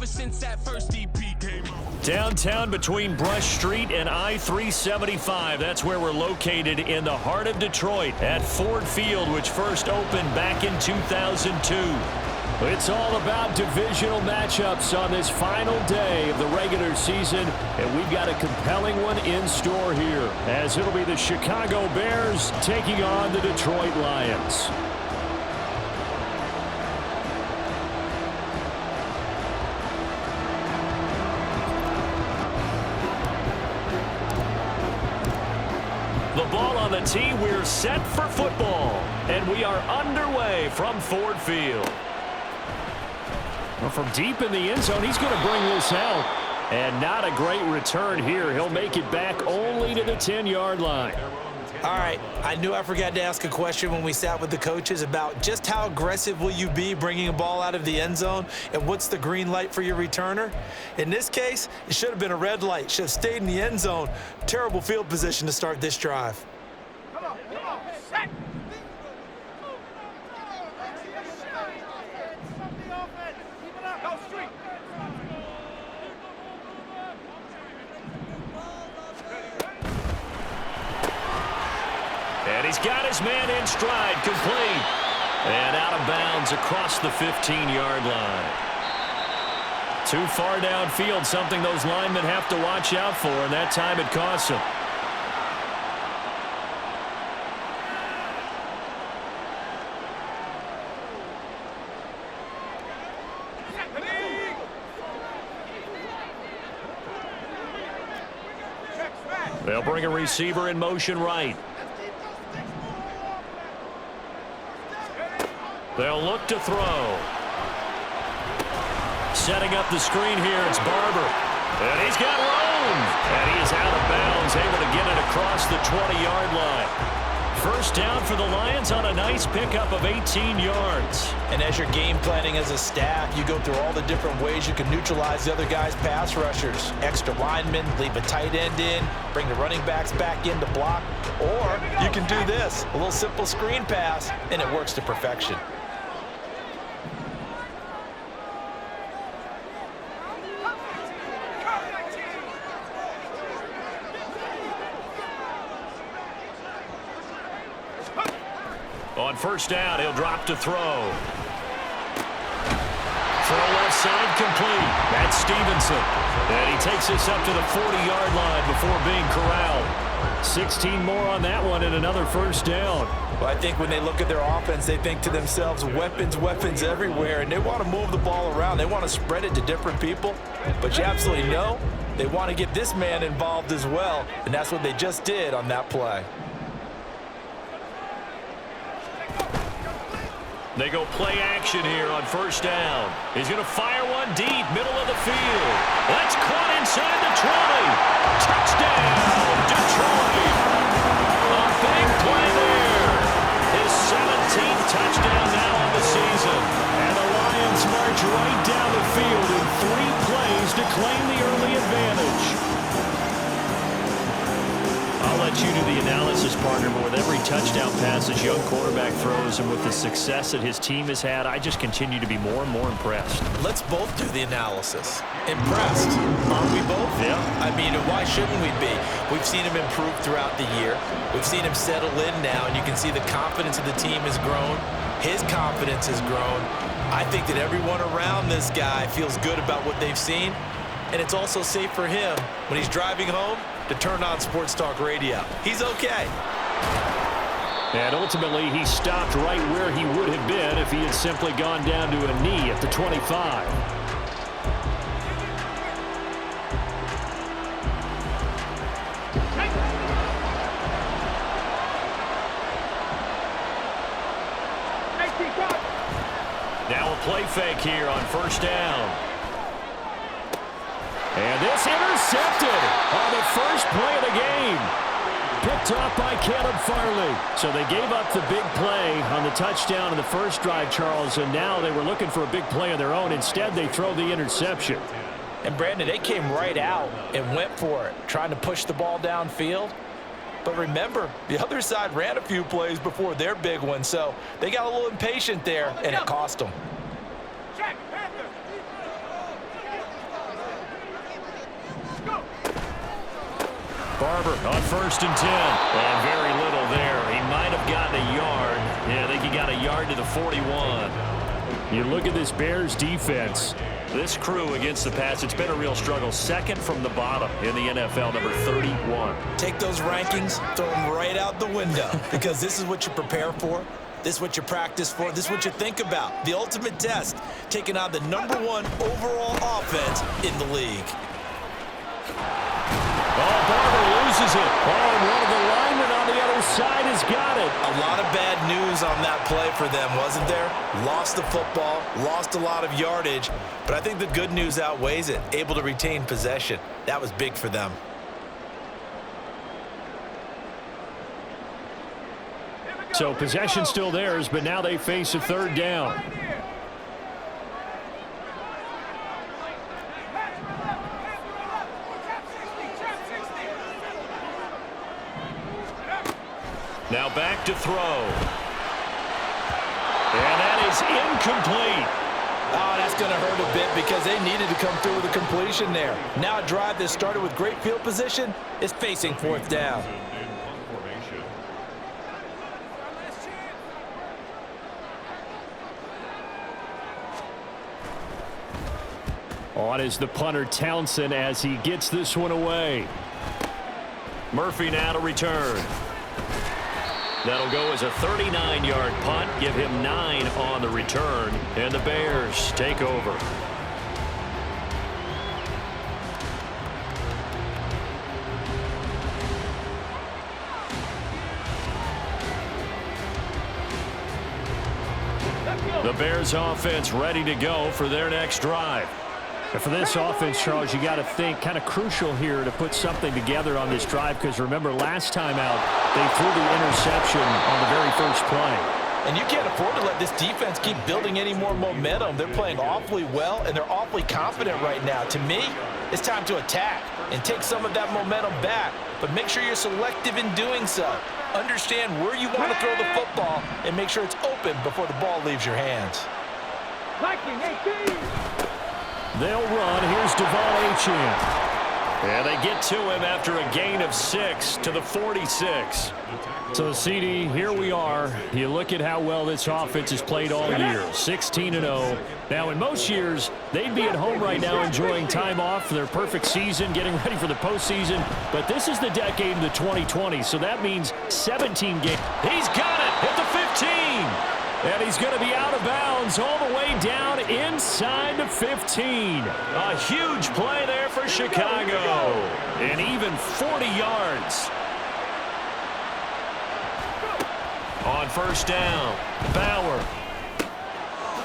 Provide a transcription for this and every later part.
ever since that first EP came out. Downtown between Brush Street and I-375. That's where we're located in the heart of Detroit at Ford Field, which first opened back in 2002. It's all about divisional matchups on this final day of the regular season, and we've got a compelling one in store here, as it'll be the Chicago Bears taking on the Detroit Lions. The ball on the tee, we're set for football, and we are underway from Ford Field. Well, from deep in the end zone, he's going to bring this out, and not a great return here. He'll make it back only to the 10-yard line. All right, I knew I forgot to ask a question when we sat with the coaches about just how aggressive will you be bringing a ball out of the end zone, and what's the green light for your returner? In this case, it should have been a red light. Should have stayed in the end zone. Terrible field position to start this drive. Come on, set. Go street. And he's got his man in stride, complete. And out of bounds across the 15-yard line. Too far downfield, something those linemen have to watch out for, and that time it costs them. They'll bring a receiver in motion right. They'll look to throw. Setting up the screen here, it's Barber. And he's got room. And he is out of bounds, able to get it across the 20-yard line. First down for the Lions on a nice pickup of 18 yards. And as you're game planning as a staff, you go through all the different ways you can neutralize the other guy's pass rushers. Extra linemen, leave a tight end in, bring the running backs back in to block. Or you can do this, a little simple screen pass, and it works to perfection. On first down, he'll drop to throw. Throw left side, complete. That's Stevenson. And he takes this up to the 40-yard line before being corralled. 16 more on that one and another first down. Well, I think when they look at their offense, they think to themselves, weapons, weapons everywhere, and they want to move the ball around. They want to spread it to different people. But you absolutely know they want to get this man involved as well, and that's what they just did on that play. They go play action here on first down. He's going to fire one deep, middle of the field. That's caught inside the 20. Touchdown, Detroit. A big play there. His 17th touchdown now on the season. And the Lions march right down the field in 3 plays to claim the early advantage. I'll let you do the analysis, partner, but with every touchdown pass this young quarterback throws and with the success that his team has had, I just continue to be more and more impressed. Let's both do the analysis. Impressed. Aren't we both? Yeah. I mean, why shouldn't we be? We've seen him improve throughout the year. We've seen him settle in now, and you can see the confidence of the team has grown. His confidence has grown. I think that everyone around this guy feels good about what they've seen, and it's also safe for him when he's driving home to turn on Sports Talk Radio. He's okay. And ultimately, he stopped right where he would have been if he had simply gone down to a knee at the 25. Now a play fake here on first down. And this intercepted on the first play of the game. Picked off by Caleb Farley. So they gave up the big play on the touchdown in the first drive, Charles, and now they were looking for a big play of their own. Instead, they throw the interception. And, Brandon, they came right out and went for it, trying to push the ball downfield. But remember, the other side ran a few plays before their big one, so they got a little impatient there, and it cost them. Barber on 1st and 10. And very little there. He might have gotten a yard. Yeah, I think he got a yard to the 41. You look at this Bears defense. This crew against the pass, it's been a real struggle. Second from the bottom in the NFL, number 31. Take those rankings, throw them right out the window, because this is what you prepare for. This is what you practice for. This is what you think about. The ultimate test, taking on the #1 overall offense in the league. Oh, Barber loses it. Oh, one of the linemen on the other side has got it. A lot of bad news on that play for them, wasn't there? Lost the football, lost a lot of yardage, but I think the good news outweighs it. Able to retain possession. That was big for them. So possession still theirs, but now they face a 3rd down. Now back to throw. And that is incomplete. Oh, that's going to hurt a bit because they needed to come through with a completion there. Now a drive that started with great field position is facing 4th down. On is the punter Townsend as he gets this one away. Murphy now to return. That'll go as a 39-yard punt, give him 9 on the return, and the Bears take over. The Bears offense ready to go for their next drive. And for this offense, Charles, you got to think kind of crucial here to put something together on this drive, because remember last time out they threw the interception on the very first play. And you can't afford to let this defense keep building any more momentum. They're playing awfully well, and they're awfully confident right now. To me, it's time to attack and take some of that momentum back, but make sure you're selective in doing so. Understand where you want to throw the football and make sure it's open before the ball leaves your hands. Liking 18. They'll run. Here's Vmtb1 S4W17. And they get to him after a gain of 6 to the 46. So, CD, here we are. You look at how well this offense has played all year, 16-0. Now, in most years, they'd be at home right now enjoying time off for their perfect season, getting ready for the postseason. But this is the decade of the 2020, so that means 17 games. He's got it at the 15. And he's going to be out of bounds all the way down inside the 15. A huge play there for Chicago. And even 40 yards. On 1st down, Bauer.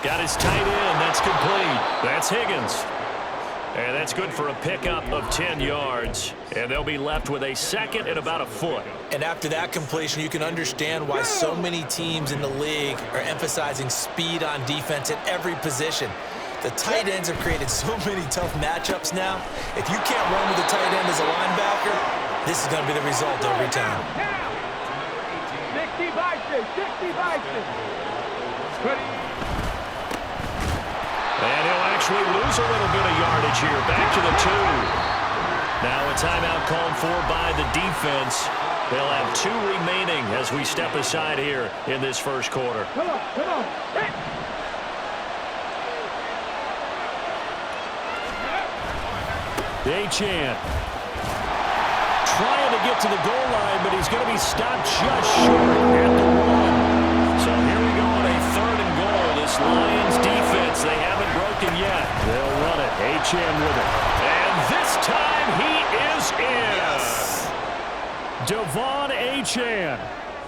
Got his tight end. That's complete. That's Higgins. And that's good for a pickup of 10 yards. And they'll be left with a 2nd and about a foot. And after that completion, you can understand why so many teams in the league are emphasizing speed on defense at every position. The tight ends have created so many tough matchups now. If you can't run with the tight end as a linebacker, this is going to be the result every time. 60 Bison, 60 Bison. And he'll actually lose a little bit of yardage here. Back to the 2. Now a timeout called for by the defense. They'll have 2 remaining as we step aside here in this first quarter. Come on, come on. Hit. Achan trying to get to the goal line, but he's going to be stopped just short at the 1. So here we go on a 3rd and goal. This Lions defense, they haven't broken yet. They'll run it. Achan with it. And this time he is in. Yes. Vmtb1 S4W17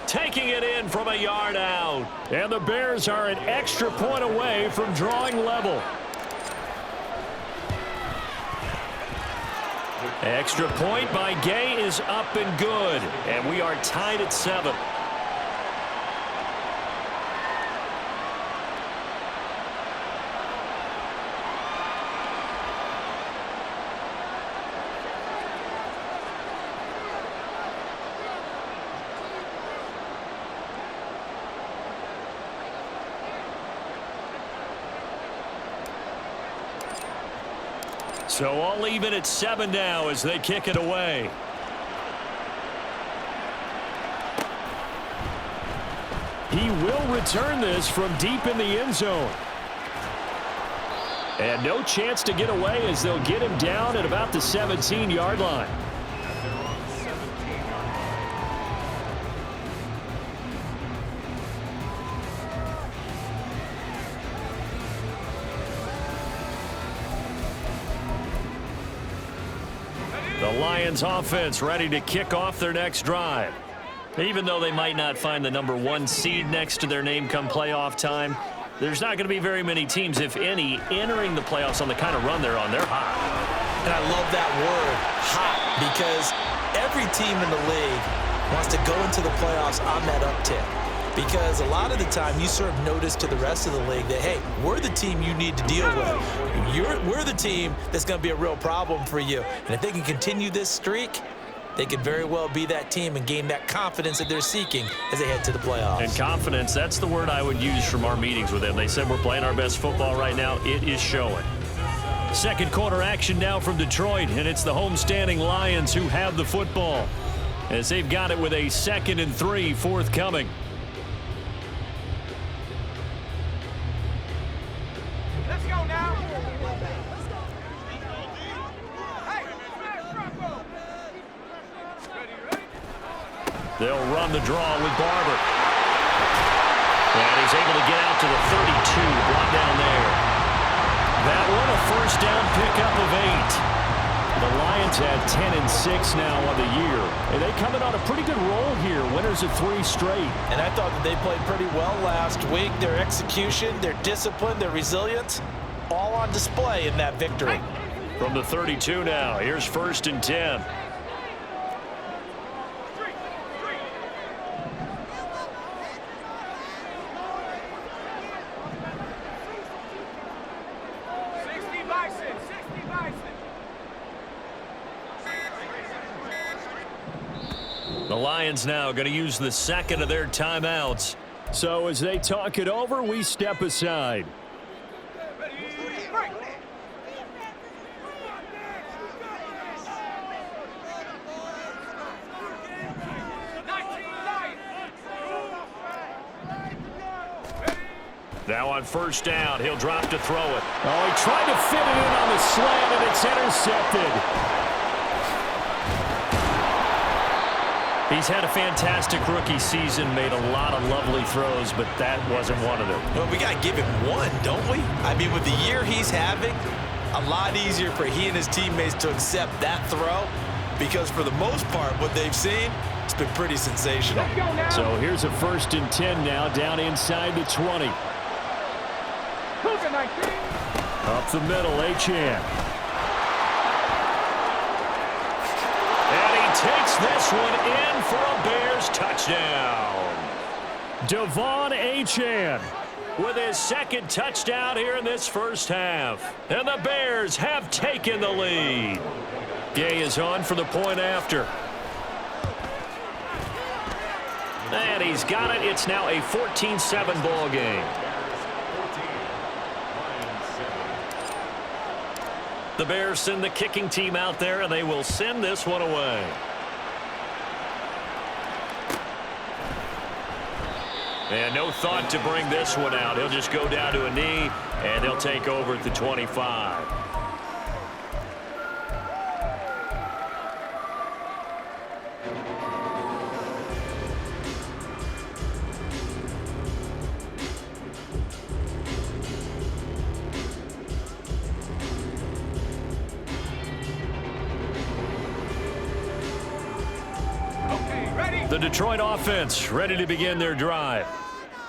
taking it in from a yard out. And the Bears are an extra point away from drawing level. Extra point by Gay is up and good. And we are tied at 7. So all even at 7 now as they kick it away. He will return this from deep in the end zone. And no chance to get away as they'll get him down at about the 17-yard line. The Lions offense ready to kick off their next drive. Even though they might not find the #1 seed next to their name come playoff time, there's not going to be very many teams, if any, entering the playoffs on the kind of run they're on. They're hot. And I love that word, hot, because every team in the league wants to go into the playoffs on that uptick. Because a lot of the time you serve notice to the rest of the league that, hey, we're the team you need to deal with. We're the team that's going to be a real problem for you. And if they can continue this streak, they could very well be that team and gain that confidence that they're seeking as they head to the playoffs. And confidence, that's the word I would use from our meetings with them. They said we're playing our best football right now. It is showing. Second quarter action now from Detroit, and it's the homestanding Lions who have the football as they've got it with a 2nd and 3 forthcoming. Let's go now. They'll run the draw with Barber. And he's able to get out to the 32, brought down there. That one a first down pickup of 8. The Lions had 10 and 6 now on the year. And they coming on a pretty good roll here. Winners of 3 straight. And I thought that they played pretty well last week. Their execution, their discipline, their resilience, all on display in that victory. From the 32 now, here's 1st and 10. The Lions now going to use the 2nd of their timeouts. So as they talk it over, we step aside. Now on 1st down, he'll drop to throw it. Oh, he tried to fit it in on the slant, and it's intercepted. He's had a fantastic rookie season, made a lot of lovely throws, but that wasn't one of them. Well, we got to give him one, don't we? I mean, with the year he's having, a lot easier for he and his teammates to accept that throw because for the most part, what they've seen, it's been pretty sensational. So here's a 1st and 10 now, down inside the 20. Up the middle, Achane. Takes this one in for a Bears touchdown. Devon Achane with his 2nd touchdown here in this first half. And the Bears have taken the lead. Gay is on for the point after. And he's got it. It's now a 14-7 ball game. The Bears send the kicking team out there, and they will send this one away. And no thought to bring this one out. He'll just go down to a knee, and they'll take over at the 25. The Detroit offense ready to begin their drive.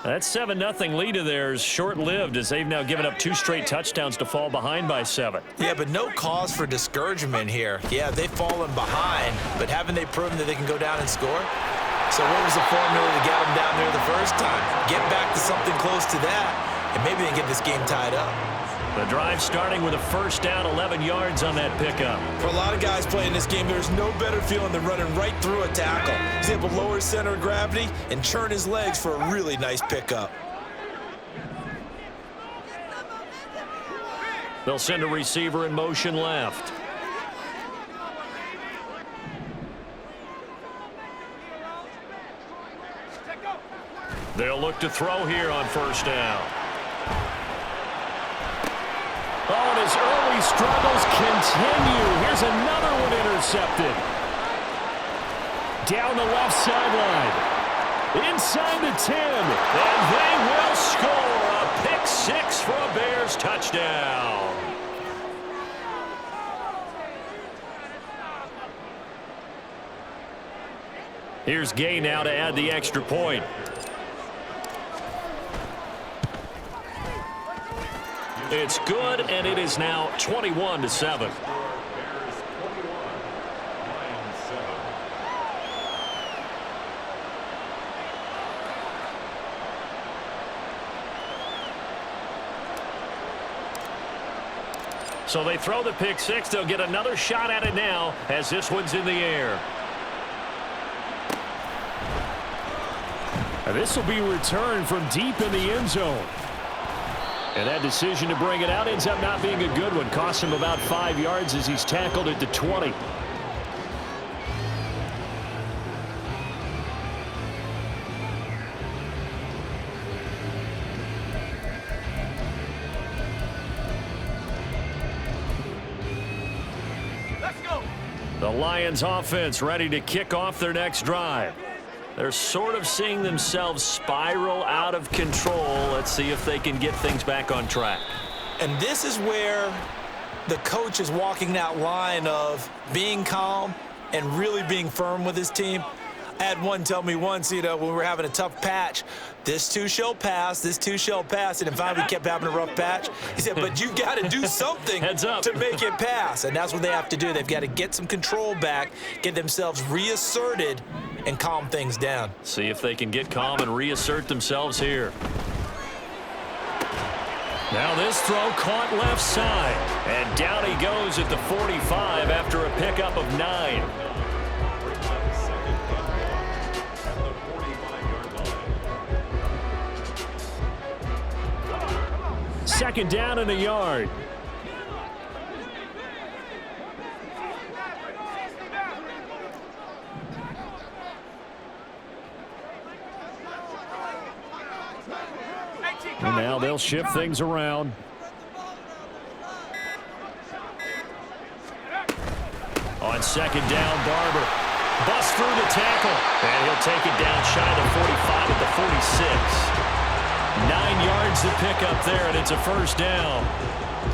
That 7-0 lead of theirs short-lived as they've now given up 2 straight touchdowns to fall behind by 7. Yeah, but no cause for discouragement here. Yeah, they've fallen behind, but haven't they proven that they can go down and score? So what was the formula to get them down there the first time? Get back to something close to that, and maybe they can get this game tied up. The drive starting with a 1st down, 11 yards on that pickup. For a lot of guys playing this game, there's no better feeling than running right through a tackle. He's able to lower his center of gravity and churn his legs for a really nice pickup. They'll send a receiver in motion left. They'll look to throw here on first down. Oh, and his early struggles continue. Here's another one intercepted. Down the left sideline. Inside the 10. And they will score a pick six for a Bears touchdown. Here's Gay now to add the extra point. It's good, and it is now 21-7. So they throw the pick six. They'll get another shot at it now as this one's in the air. And this will be returned from deep in the end zone. And that decision to bring it out ends up not being a good one. Cost him about 5 yards as he's tackled at the 20. Let's go. The Lions offense ready to kick off their next drive. They're sort of seeing themselves spiral out of control. Let's see if they can get things back on track. And this is where the coach is walking that line of being calm and really being firm with his team. I had one tell me once, when we were having a tough patch, this too shall pass, this too shall pass. And then finally we kept having a rough patch. He said, but you got to do something to make it pass. And that's what they have to do. They've got to get some control back, get themselves reasserted, and calm things down. See if they can get calm and reassert themselves here. Now this throw caught left side. And down he goes at the 45 after a pickup of 9. Second down and a yard. And now they'll shift things around. On second down, Barber busts through the tackle. And he'll take it down shy of the 45 at the 46. 9 yards to pick up there, and it's a first down.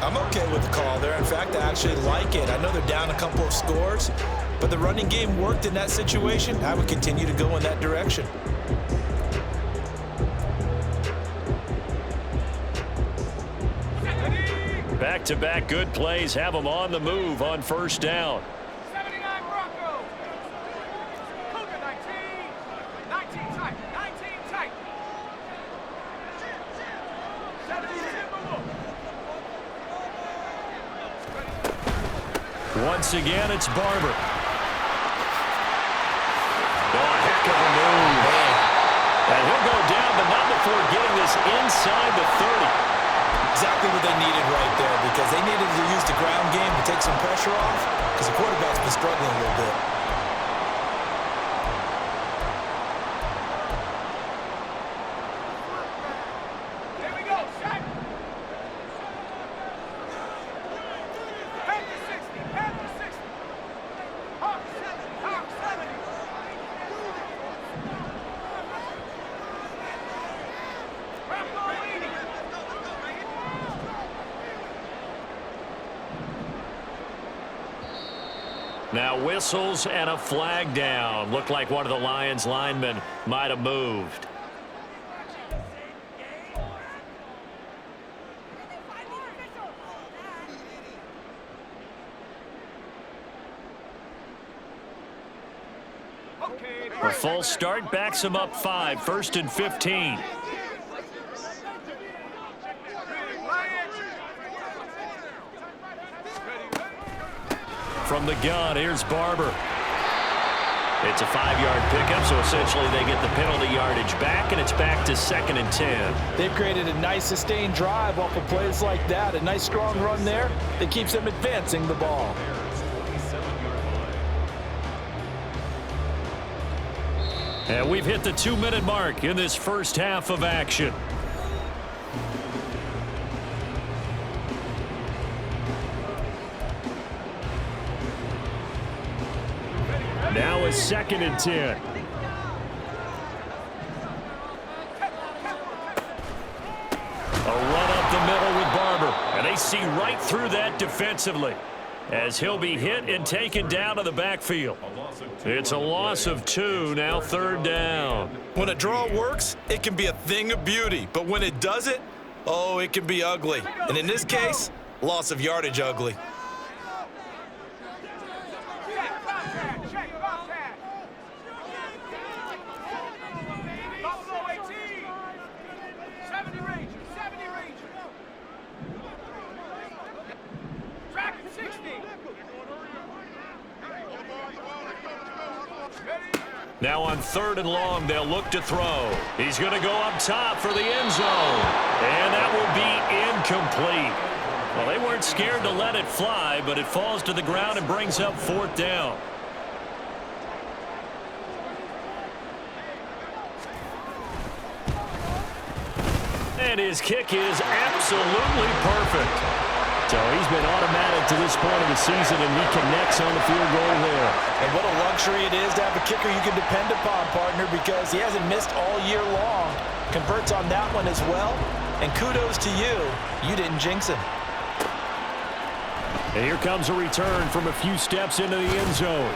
I'm okay with the call there. In fact, I actually like it. I know they're down a couple of scores, but the running game worked in that situation. I would continue to go in that direction. Back-to-back good plays have them on the move on first down. 79 Broncos. Cougar 19. 19 tight. 19 tight. 70 Timberwolves. Once again, it's Barber. Oh, heck of a move. And he'll go down, but not before getting this inside the 30. Exactly what they needed right there, because they needed to use the ground game to take some pressure off, because the quarterback's been struggling a little bit. Here we go. Shot. Panther 60. Panther 60. Hawk 70. Hawk 70. Bronco leading. Now whistles and a flag down. Looked like one of the Lions linemen might have moved. A full start backs him up 5, 1st and 15. From the gun, here's Barber. It's a 5-yard pickup, so essentially they get the penalty yardage back, and it's back to 2nd and 10. They've created a nice sustained drive off of plays like that. A nice strong run there that keeps them advancing the ball. And we've hit the 2-minute mark in this first half of action. Now a 2nd and 10. A run up the middle with Barber. And they see right through that defensively as he'll be hit and taken down to the backfield. It's a loss of 2, now 3rd down. When a draw works, it can be a thing of beauty. But when it doesn't, oh, it can be ugly. And in this case, loss of yardage ugly. Now on 3rd and long, they'll look to throw. He's going to go up top for the end zone. And that will be incomplete. Well, they weren't scared to let it fly, but it falls to the ground and brings up 4th down. And his kick is absolutely perfect. So he's been automatic to this point of the season, and he connects on the field goal there. And what a luxury it is to have a kicker you can depend upon, partner, because he hasn't missed all year long. Converts on that one as well. And kudos to you. You didn't jinx him. And here comes a return from a few steps into the end zone.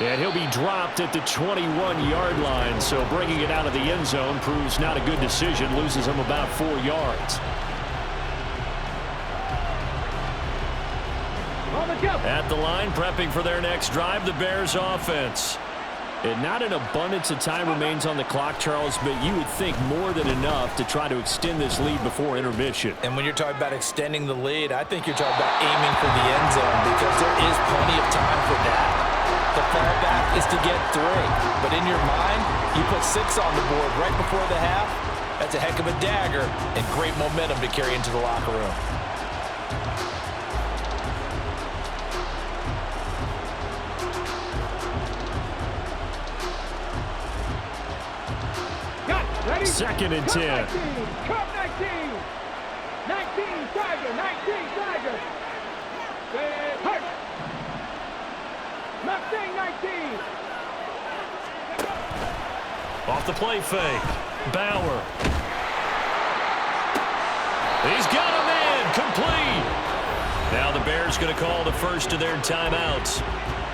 And he'll be dropped at the 21-yard line, so bringing it out of the end zone proves not a good decision, loses him about 4 yards. At the line, prepping for their next drive, the Bears offense. And not an abundance of time remains on the clock, Charles, but you would think more than enough to try to extend this lead before intermission. And when you're talking about extending the lead, I think you're talking about aiming for the end zone because there is plenty of time for that. The fallback is to get 3. But in your mind, you put 6 on the board right before the half. That's a heck of a dagger and great momentum to carry into the locker room. Ready? 2nd and 10. Cut 19. 19, Tiger. 19, Tiger. Hurt. Mustang 19. Off the play fake. Bauer. He's got a man. Complete. Now the Bears going to call the first of their timeouts,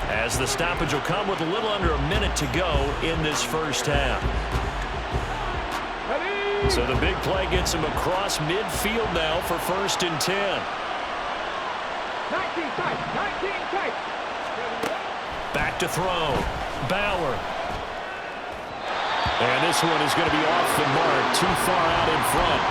as the stoppage will come with a little under a minute to go in this first half. So the big play gets him across midfield now for 1st and 10. 19 tight. 19 tight. Back to throw. Bauer. And this one is going to be off the mark, too far out in front.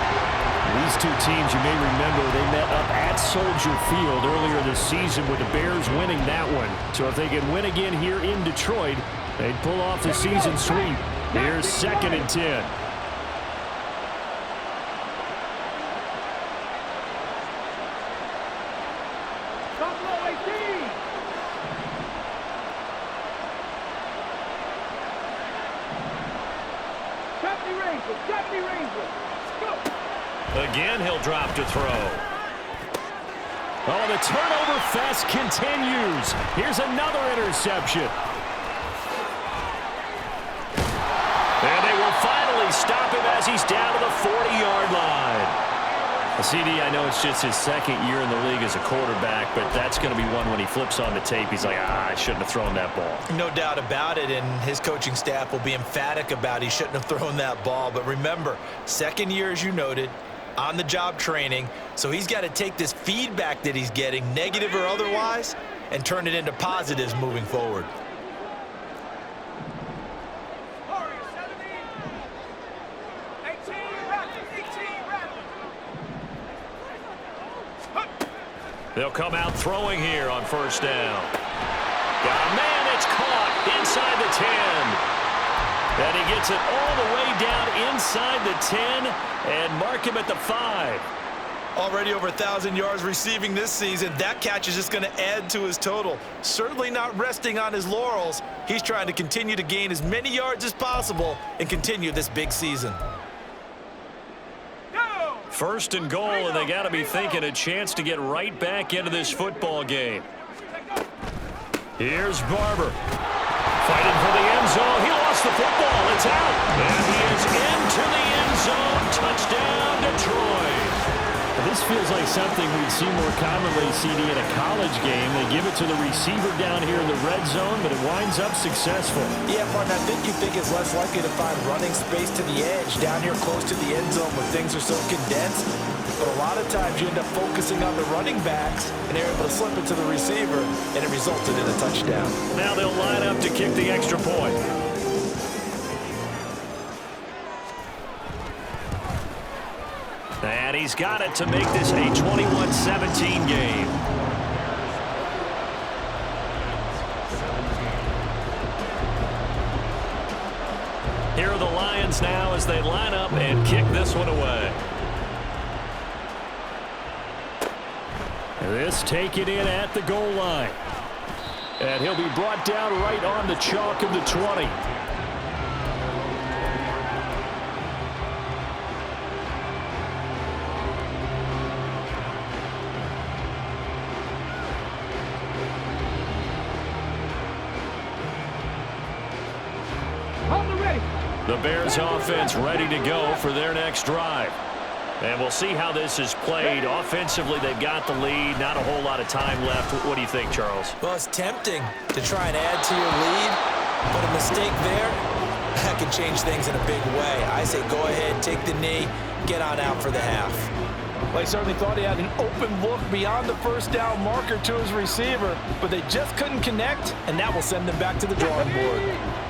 These two teams, you may remember, they met up at Soldier Field earlier this season with the Bears winning that one. So if they can win again here in Detroit, they'd pull off the season sweep. Here's 2nd and 10. Again, he'll drop to throw. Oh, the turnover fest continues. Here's another interception. And they will finally stop him as he's down to the 40-yard line. CD, I know it's just his 2nd year in the league as a quarterback, but that's going to be one when he flips on the tape. He's like, I shouldn't have thrown that ball. No doubt about it, and his coaching staff will be emphatic about he shouldn't have thrown that ball. But remember, 2nd year, as you noted, on-the-job training, so he's got to take this feedback that he's getting, negative or otherwise, and turn it into positives moving forward. They'll come out throwing here on 1st down. Got a man, it's caught inside the 10. And he gets it all the way down inside the 10 and mark him at the 5. Already over 1,000 yards receiving this season. That catch is just going to add to his total. Certainly not resting on his laurels. He's trying to continue to gain as many yards as possible and continue this big season. First and goal, and they got to be thinking a chance to get right back into this football game. Here's Barber. Fighting for the end zone. He lost the football. It's out. And he is into the end zone. Touchdown, Detroit. This feels like something we'd see more commonly, CD, in a college game. They give it to the receiver down here in the red zone, but it winds up successful. Yeah, partner, I think you think it's less likely to find running space to the edge down here close to the end zone where things are so condensed. But a lot of times you end up focusing on the running backs, and they're able to slip it to the receiver, and it resulted in a touchdown. Now they'll line up to kick the extra point. And he's got it to make this a 21-17 game. Here are the Lions now as they line up and kick this one away. This taken in at the goal line. And he'll be brought down right on the chalk of the 20. The Bears offense ready to go for their next drive. And we'll see how this is played. Offensively, they've got the lead. Not a whole lot of time left. What do you think, Charles? Well, it's tempting to try and add to your lead, but a mistake there, that can change things in a big way. I say go ahead, take the knee, get on out for the half. Well, he certainly thought he had an open look beyond the first down marker to his receiver, but they just couldn't connect, and that will send them back to the drawing board.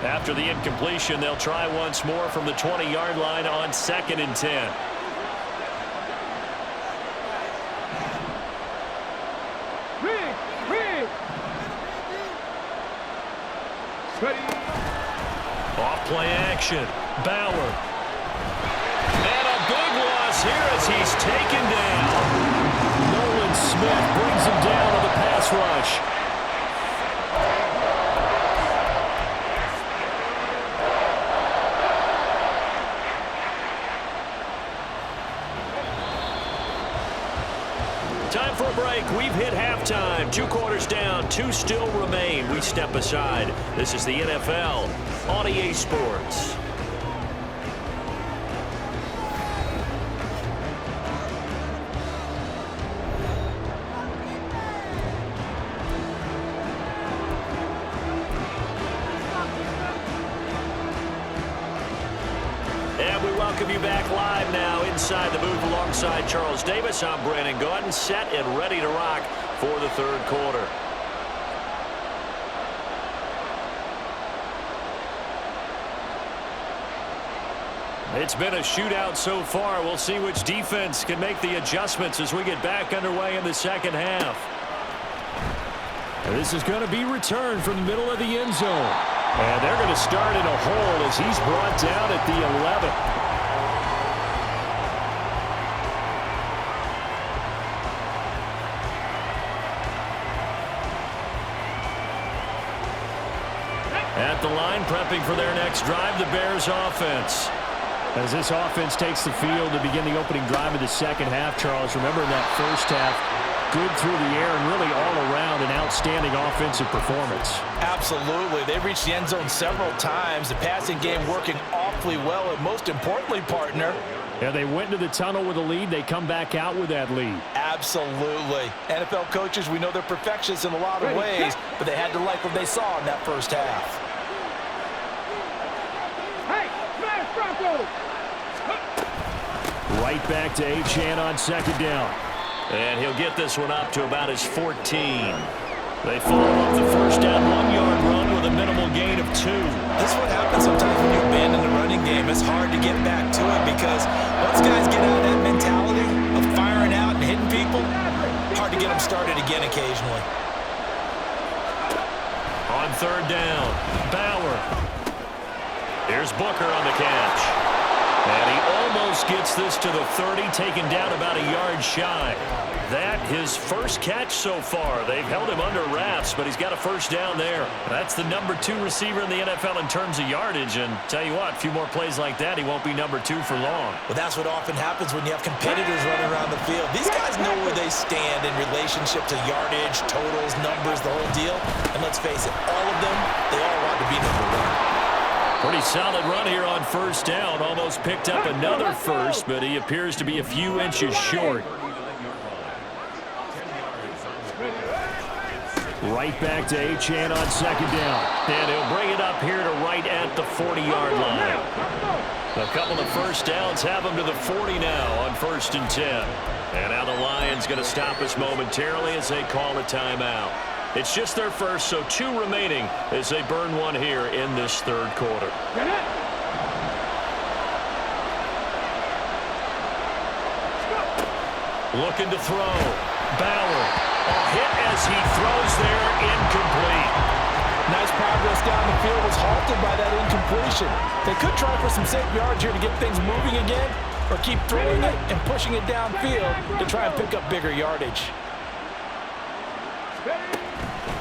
After the incompletion, they'll try once more from the 20-yard line on 2nd and 10. Off play action. Bauer. And a big loss here as he's taken down. Nolan Smith brings him down on the pass rush. Time for a break. We've hit halftime. 2 quarters down. 2 still remain. We step aside. This is the NFL on EA Sports. And we welcome you back live now inside the booth alongside Charles Davis. I'm Brandon Gaudin, set and ready to rock for the 3rd quarter. It's been a shootout so far. We'll see which defense can make the adjustments as we get back underway in the 2nd half. And this is going to be returned from the middle of the end zone. And they're going to start in a hole as he's brought down at the 11. At the line, prepping for their next drive, the Bears offense. As this offense takes the field to begin the opening drive of the 2nd half, Charles, remember in that first half, good through the air and really all around an outstanding offensive performance. Absolutely. They reached the end zone several times. The passing game working awfully well, and most importantly, partner, Yeah, they went into the tunnel with a lead. They come back out with that lead. absolutely. NFL coaches, we know they're perfectionists in a lot of ways, but they had to like what they saw in that first half. Right back to Achane on 2nd down. And he'll get this one up to about his 14. They follow up the first down 1-yard run with a minimal gain of 2. This is what happens sometimes when you abandon the running game. It's hard to get back to it because once guys get out of that mentality of firing out and hitting people, hard to get them started again occasionally. On 3rd down, Bauer. Here's Booker on the catch. And he almost gets this to the 30, taken down about a yard shy. That his first catch so far. They've held him under wraps, but he's got a first down there. That's the number 2 receiver in the NFL in terms of yardage. And tell you what, a few more plays like that, he won't be number 2 for long. Well, that's what often happens when you have competitors running around the field. These guys know where they stand in relationship to yardage, totals, numbers, the whole deal. And let's face it, all of them, they all want to be number 1. Pretty solid run here on first down. Almost picked up another first, but he appears to be a few inches short. Right back to Achane on second down. And he'll bring it up here to right at the 40-yard line. A couple of first downs have him to the 40 now on 1st and 10. And now the Lions going to stop us momentarily as they call a timeout. It's just their first, so 2 remaining as they burn one here in this third quarter. Looking to throw. Bauer. A hit as he throws there, incomplete. Nice progress down the field, was halted by that incompletion. They could try for some safe yards here to get things moving again, or keep throwing it and pushing it downfield to try and pick up bigger yardage.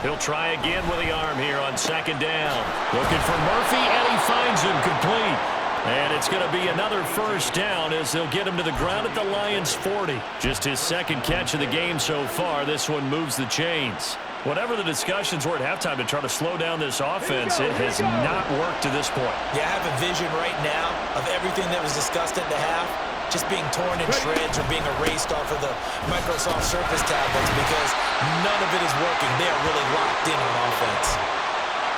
He'll try again with the arm here on second down. Looking for Murphy, and he finds him complete. And it's going to be another first down as they'll get him to the ground at the Lions' 40. Just his second catch of the game so far. This one moves the chains. Whatever the discussions were at halftime to try to slow down this offense, it has not worked to this point. Yeah, I have a vision right now of everything that was discussed at the half just being torn in shreds or being erased off of the Microsoft Surface tablets because none of it is working. They are really locked in on offense.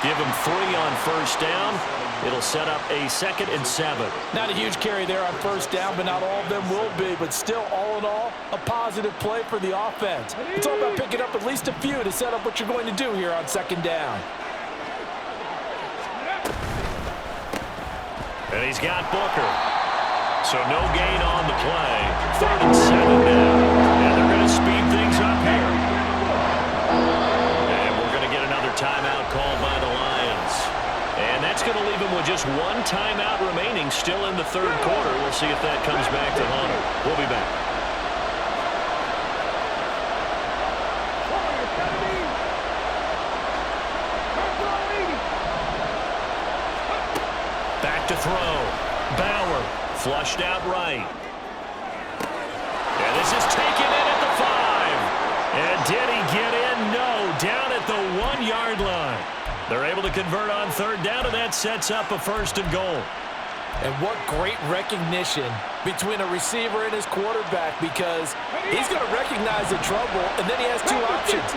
Give him 3 on first down. It'll set up a 2nd and 7. Not a huge carry there on first down, but not all of them will be. But still, all in all, a positive play for the offense. It's all about picking up at least a few to set up what you're going to do here on second down. And he's got Booker. So no gain on the play. 3rd and 7 now. And they're going to speed things up here. And we're going to get another timeout called by the Lions. And that's going to leave him with just 1 timeout remaining still in the third quarter. We'll see if that comes back to Hunter. We'll be back. Back to throw. Bauer flushed out right. And this is taken in at the 5. And did he get in? No. Down at the 1-yard line. They're able to convert on third down, and that sets up a 1st and goal. And what great recognition between a receiver and his quarterback, because he's going to recognize the trouble, and then he has 2 options.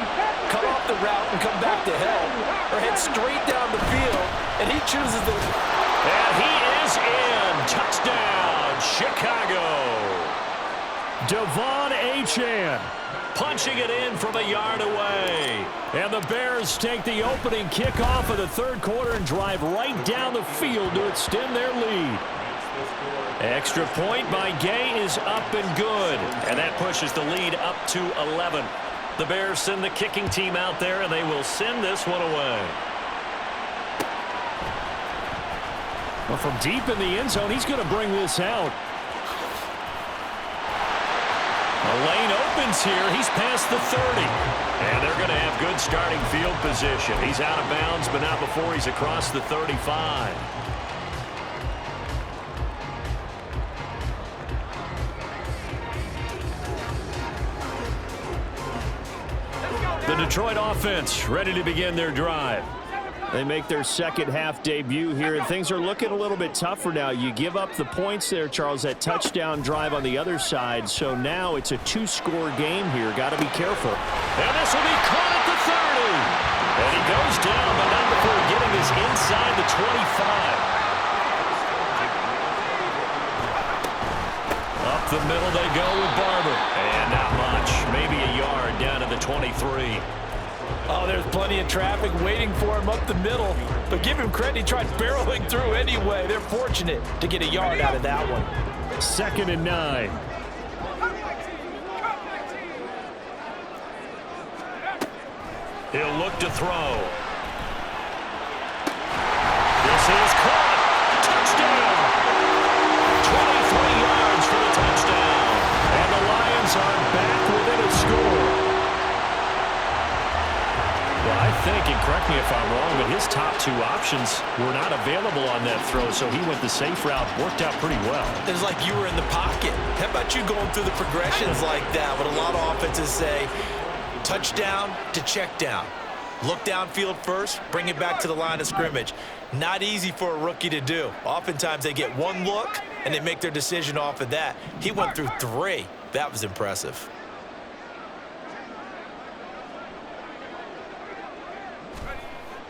Cut off the route and come back to help, or head straight down the field, and he chooses the... And he is in. Touchdown, Chicago. Devon Achane punching it in from a yard away. And the Bears take the opening kickoff of the third quarter and drive right down the field to extend their lead. Extra point by Gay is up and good. And that pushes the lead up to 11. The Bears send the kicking team out there, and they will send this one away. Well, from deep in the end zone, he's going to bring this out. The lane opens here. He's past the 30. And they're going to have good starting field position. He's out of bounds, but not before he's across the 35. The Detroit offense ready to begin their drive. They make their second half debut here, and things are looking a little bit tougher now. You give up the points there, Charles, that touchdown drive on the other side. So now it's a 2-score game here. Got to be careful. And this will be caught at the 30. And he goes down, but not before getting us inside the 25. Up the middle they go with Barber. And not much. Maybe a yard down to the 23. Oh, there's plenty of traffic waiting for him up the middle. But give him credit, he tried barreling through anyway. They're fortunate to get a yard out of that one. 2nd and 9. He'll look to throw. This is caught. Touchdown. Well, I think, and correct me if I'm wrong, but his top two options were not available on that throw, so he went the safe route, worked out pretty well. It's like you were in the pocket. How about you going through the progressions like that? What a lot of offenses say, touchdown to check down. Look downfield first, bring it back to the line of scrimmage. Not easy for a rookie to do. Oftentimes they get one look, and they make their decision off of that. He went through three. That was impressive.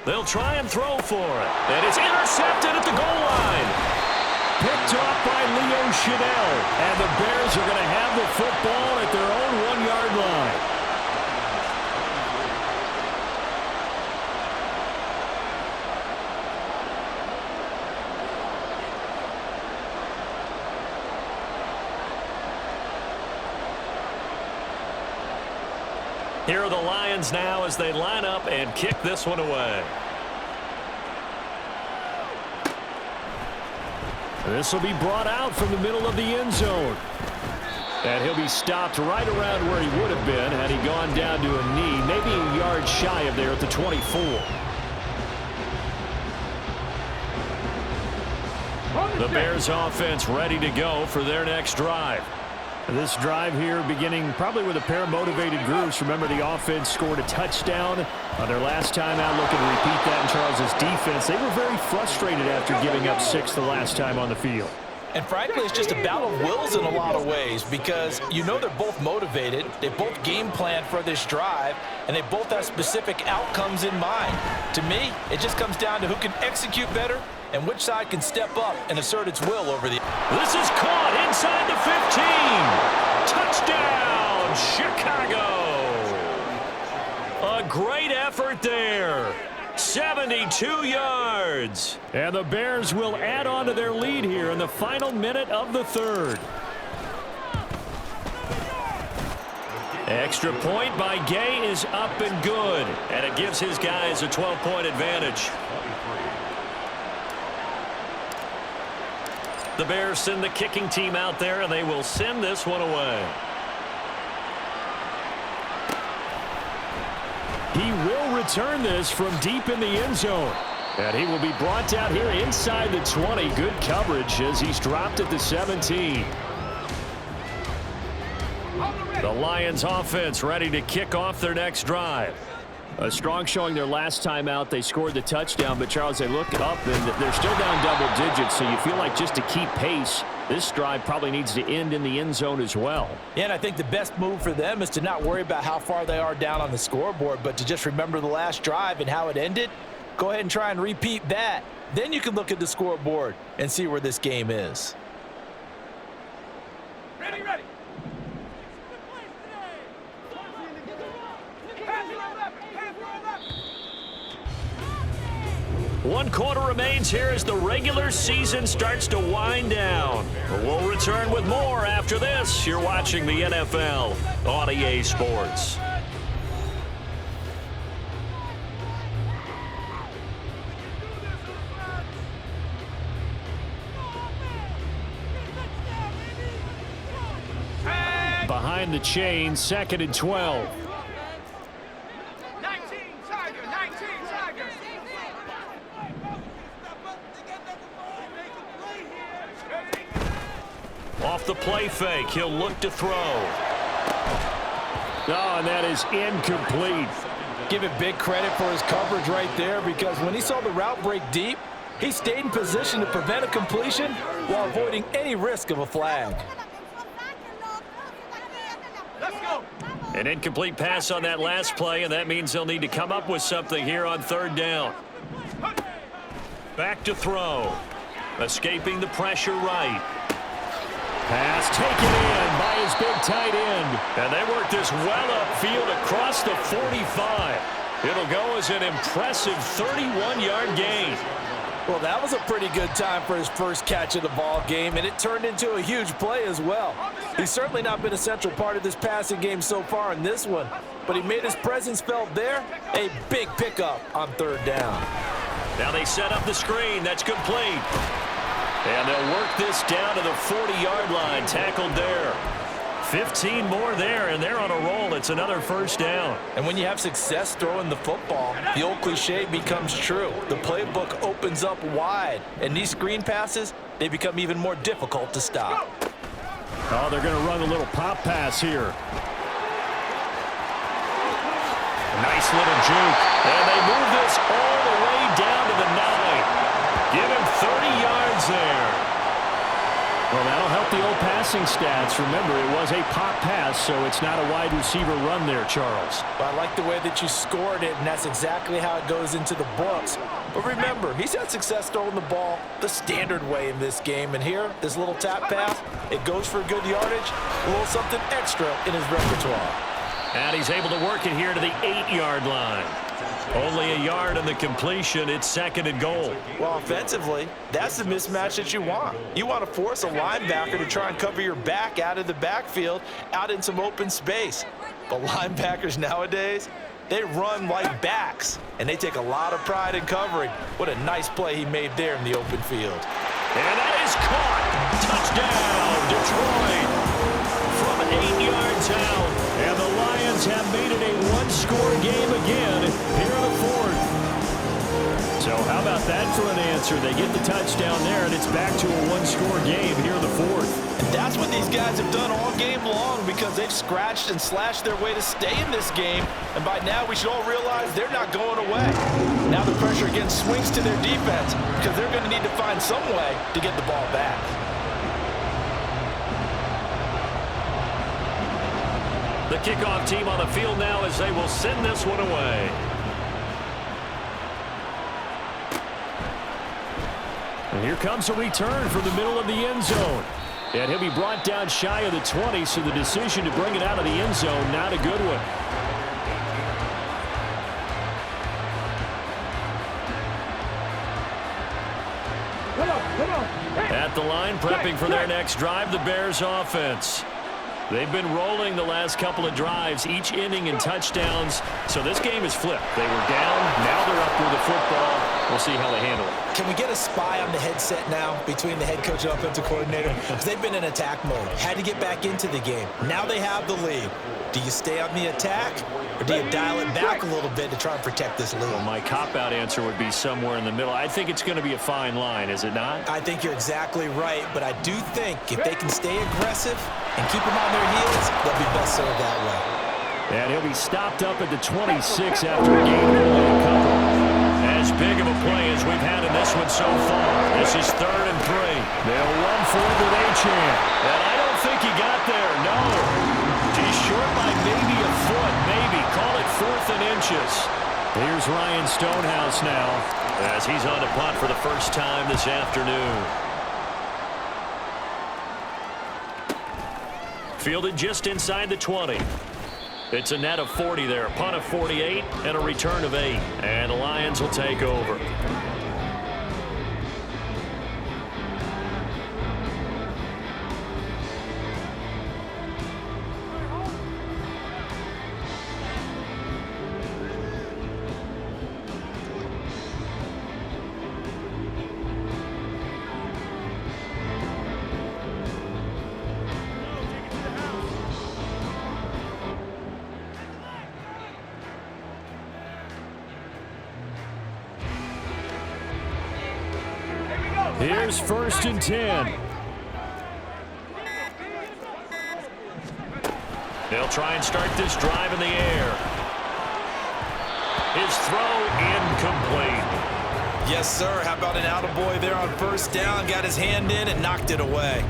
They'll try and throw for it. And it's intercepted at the goal line. Picked off by Leo Chanel. And the Bears are going to have the football at their own 1-yard line. Here are the Lions now as they line up and kick this one away. This will be brought out from the middle of the end zone. And he'll be stopped right around where he would have been had he gone down to a knee, maybe a yard shy of there at the 24. The Bears offense ready to go for their next drive. This drive here beginning probably with a pair of motivated groups. Remember, the offense scored a touchdown on their last time out. Looking to repeat that in Charles's defense. They were very frustrated after giving up 6 the last time on the field. And frankly, it's just a battle of wills in a lot of ways because you know they're both motivated. They both game plan for this drive, and they both have specific outcomes in mind. To me, it just comes down to who can execute better and which side can step up and assert its will over the... This is caught inside the 15. Touchdown, Chicago. A great effort there. 72 yards. And the Bears will add on to their lead here in the final minute of the third. Extra point by Gay is up and good. And it gives his guys a 12-point advantage. The Bears send the kicking team out there, and they will send this one away. He will return this from deep in the end zone. And he will be brought down here inside the 20. Good coverage as he's dropped at the 17. The Lions offense ready to kick off their next drive. A strong showing their last time out. They scored the touchdown, but Charles, they look up and they're still down double digits, so you feel like just to keep pace, this drive probably needs to end in the end zone as well. Yeah, and I think the best move for them is to not worry about how far they are down on the scoreboard, but to just remember the last drive and how it ended. Go ahead and try and repeat that. Then you can look at the scoreboard and see where this game is. Ready, ready. 1 quarter remains here as the regular season starts to wind down. We'll return with more after this. You're watching the NFL on EA Sports. Behind the chain, 2nd and 12. 19, Tiger, 19, Tiger. Off the play fake, he'll look to throw. Oh, and that is incomplete. Give it big credit for his coverage right there because when he saw the route break deep, he stayed in position to prevent a completion while avoiding any risk of a flag. Let's go. An incomplete pass on that last play, and that means they'll need to come up with something here on 3rd down. Back to throw. Escaping the pressure right. Pass taken in by his big tight end. And they work this well upfield across the 45. It'll go as an impressive 31-yard gain. Well, that was a pretty good time for his first catch of the ball game, and it turned into a huge play as well. He's certainly not been a central part of this passing game so far in this one, but he made his presence felt there. A big pickup on 3rd down. Now they set up the screen. That's complete. And they'll work this down to the 40-yard line. Tackled there. 15 more there, and they're on a roll. It's another first down. And when you have success throwing the football, the old cliche becomes true. The playbook opens up wide, and these screen passes, they become even more difficult to stop. Oh, they're going to run a little pop pass here. Nice little juke. And they move this all the way down to the 9. Give him 30 yards there. Well, that'll help the old passing stats. Remember, it was a pop pass, so it's not a wide receiver run there, Charles. Well, I like the way that you scored it, and that's exactly how it goes into the books. But remember, he's had success throwing the ball the standard way in this game. And here, this little tap pass, it goes for good yardage, a little something extra in his repertoire. And he's able to work it here to the 8-yard line. Only a yard on the completion. It's 2nd and goal. Well, offensively, that's the mismatch that you want. You want to force a linebacker to try and cover your back out of the backfield, out in some open space. But linebackers nowadays, they run like backs, and they take a lot of pride in covering. What a nice play he made there in the open field. And that is caught. Touchdown, Detroit. From 8 yards out. And the Lions have made it a one-score game again here in the 4th. So how about that for an answer? They get the touchdown there, and it's back to a one-score game here in the 4th. And that's what these guys have done all game long, because they've scratched and slashed their way to stay in this game. And by now, we should all realize they're not going away. Now the pressure again swings to their defense, because they're going to need to find some way to get the ball back. The kickoff team on the field now as they will send this one away. And here comes a return from the middle of the end zone. And he'll be brought down shy of the 20, so the decision to bring it out of the end zone, not a good one. At the line, prepping for their next drive, the Bears offense. They've been rolling the last couple of drives, each inning in touchdowns. So this game is flipped. They were down, now they're up with the football. We'll see how they handle it. Can we get a spy on the headset now between the head coach and offensive coordinator? Because they've been in attack mode. Had to get back into the game. Now they have the lead. Do you stay on the attack, or do you dial it back a little bit to try and protect this lead? Well, my cop-out answer would be somewhere in the middle. I think it's going to be a fine line, is it not? I think you're exactly right, but I do think if they can stay aggressive and keep them on their heels, they'll be best served that way. And he'll be stopped up at the 26 after a gain of only a couple. As big of a play as we've had in this one so far. This is 3rd and 3. They'll run for it with A-Chan. And I don't think he got there, no. He's short by maybe a foot, maybe. Call it 4th and inches. Here's Ryan Stonehouse now, as he's on to punt for the first time this afternoon. Fielded just inside the 20. It's a net of 40 there, a punt of 48, and a return of 8. And the Lions will take over. Here's 1st and 10. They'll try and start this drive in the air. His throw incomplete. Yes, sir. How about an attaboy there on 1st down? Got his hand in and knocked it away.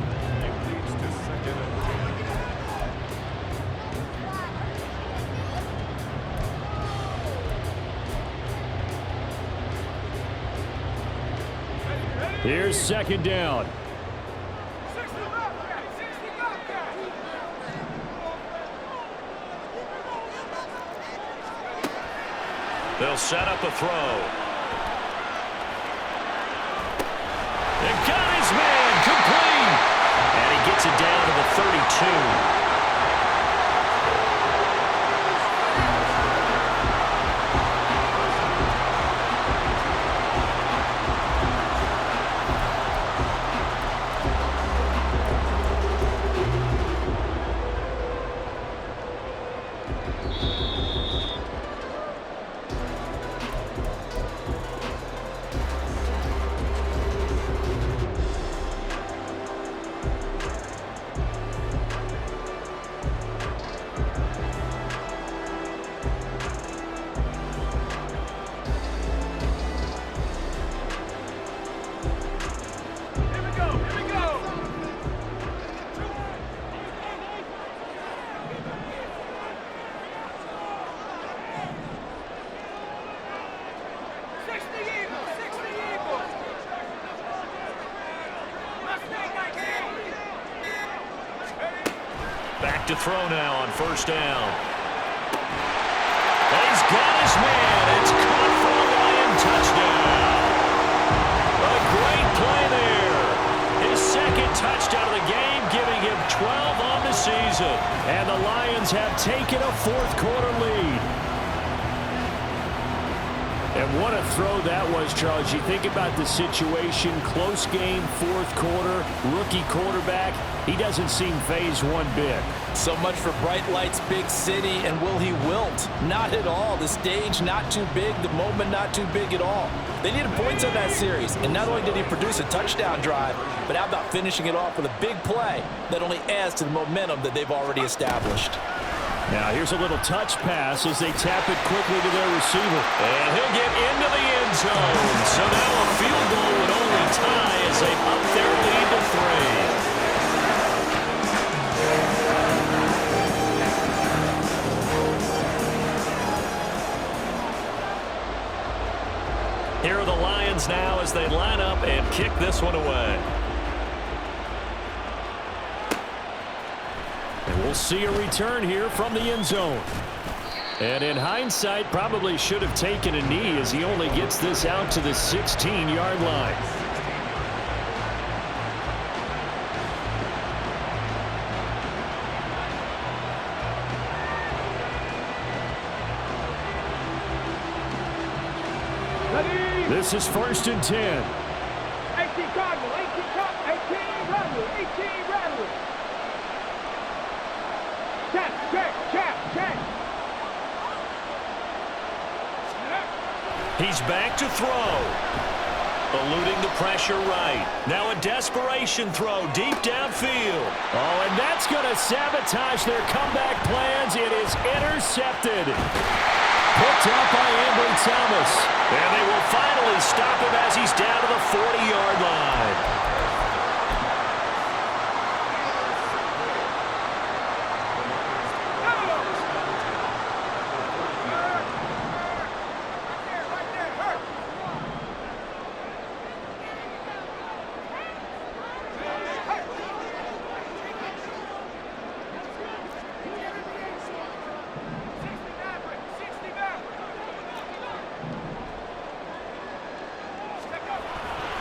Here's 2nd down. They'll set up a throw. They got his man complete. And he gets it down to the 32. to throw now on first down. He's got his man. It's caught for a Lion touchdown. A great play there. His second touchdown of the game, giving him 12 on the season. And the Lions have taken a fourth-quarter lead. And what a throw that was, Charles. You think about the situation, close game, fourth quarter, rookie quarterback. He doesn't seem phased one bit. So much for bright lights, big city, and will he wilt? Not at all. The stage not too big, the moment not too big at all. They needed points on that series, and not only did he produce a touchdown drive, but how about finishing it off with a big play that only adds to the momentum that they've already established. Now here's a little touch pass as they tap it quickly to their receiver. And he'll get into the end zone. So now a field goal would only tie as they up their lead to 3. Here are the Lions now as they line up and kick this one away. And we'll see a return here from the end zone. And in hindsight, probably should have taken a knee as he only gets this out to the 16-yard line. This is 1st and 10. 18 Cardinal, 18 Rattle, 18 Rattle. Check. He's back to throw. Eluding the pressure right. Now a desperation throw deep downfield. Oh, and that's going to sabotage their comeback plans. It is intercepted. Picked up by Ambry Thomas. And they will finally stop him as he's down to the 40-yard line.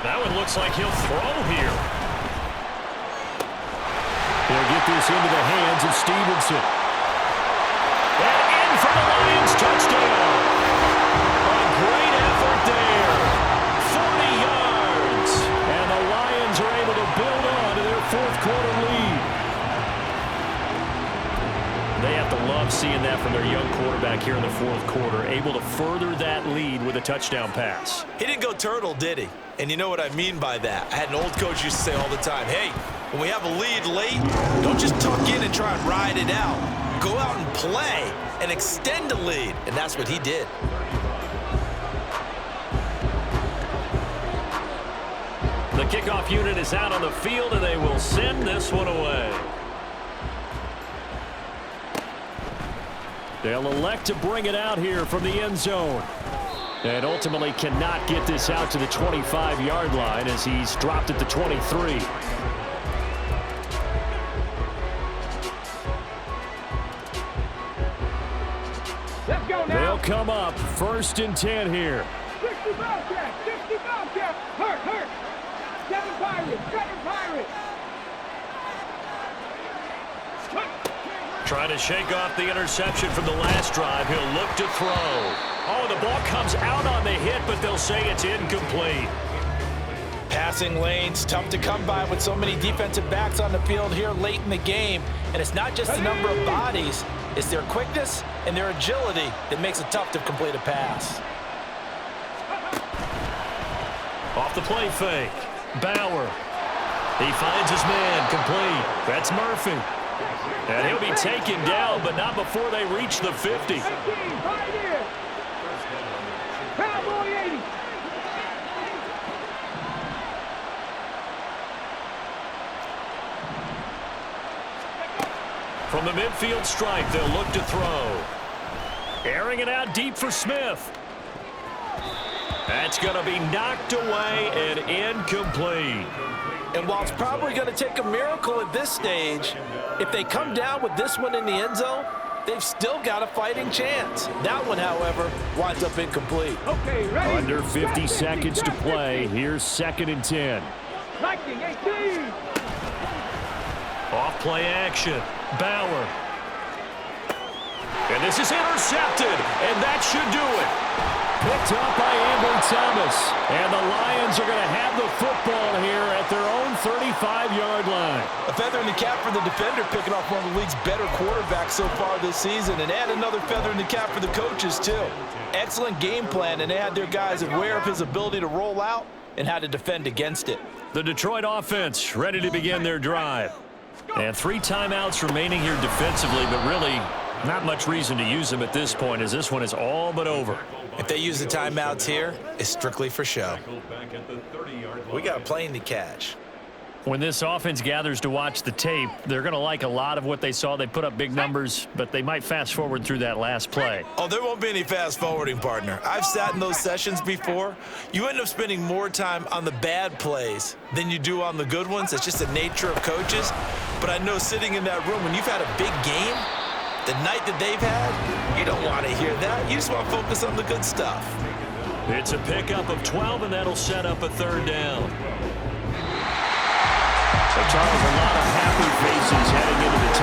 That one looks like he'll throw here. They'll get this into the hands of Stevenson. And in for the Lions touchdown. A great effort there. 40 yards. And the Lions are able to build on to their fourth-quarter lead. They have to love seeing that from their young quarterback here in the fourth quarter, able to further that lead with a touchdown pass. He didn't go turtle, did he? And you know what I mean by that. I had an old coach used to say all the time, hey, when we have a lead late, don't just tuck in and try and ride it out. Go out and play and extend the lead. And that's what he did. The kickoff unit is out on the field, and they will send this one away. They'll elect to bring it out here from the end zone. And ultimately cannot get this out to the 25-yard line as he's dropped at the 23. Let's go now. They'll come up 1st and 10 here. 60 Bobcat. Hurt. 7 Pirates. Trying to shake off the interception from the last drive. He'll look to throw. Oh, the ball comes out on the hit, but they'll say it's incomplete. Passing lanes, tough to come by with so many defensive backs on the field here late in the game. And it's not just the number of bodies, it's their quickness and their agility that makes it tough to complete a pass. Off the play fake. Bauer. He finds his man complete. That's Murphy. And he'll be taken down, but not before they reach the 50. 18, right here. Cowboy 80. From the midfield stripe, they'll look to throw. Airing it out deep for Smith. That's going to be knocked away and incomplete. And while it's probably going to take a miracle at this stage, if they come down with this one in the end zone, they've still got a fighting chance. That one, however, winds up incomplete. Okay, ready. Under 50 seconds to play. Here's 2nd and 10. Striking 18. Off play action. Bauer. And this is intercepted, and that should do it. Picked up by Ambry Thomas. And the Lions are going to have the football here at their own 35-yard line. A feather in the cap for the defender, picking off one of the league's better quarterbacks so far this season, and add another feather in the cap for the coaches, too. Excellent game plan, and they had their guys aware of his ability to roll out and how to defend against it. The Detroit offense ready to begin their drive. And 3 timeouts remaining here defensively, but really not much reason to use them at this point, as this one is all but over. If they use the timeouts here, it's strictly for show. We got a plane to catch. When this offense gathers to watch the tape, they're going to like a lot of what they saw. They put up big numbers, but they might fast forward through that last play. Oh, there won't be any fast forwarding, partner. I've sat in those sessions before. You end up spending more time on the bad plays than you do on the good ones. It's just the nature of coaches. But I know sitting in that room, when you've had a big game, the night that they've had, you don't want to hear that. You just want to focus on the good stuff. It's a pickup of 12, and that'll set up a 3rd down. So, Charles, a lot of happy faces heading into the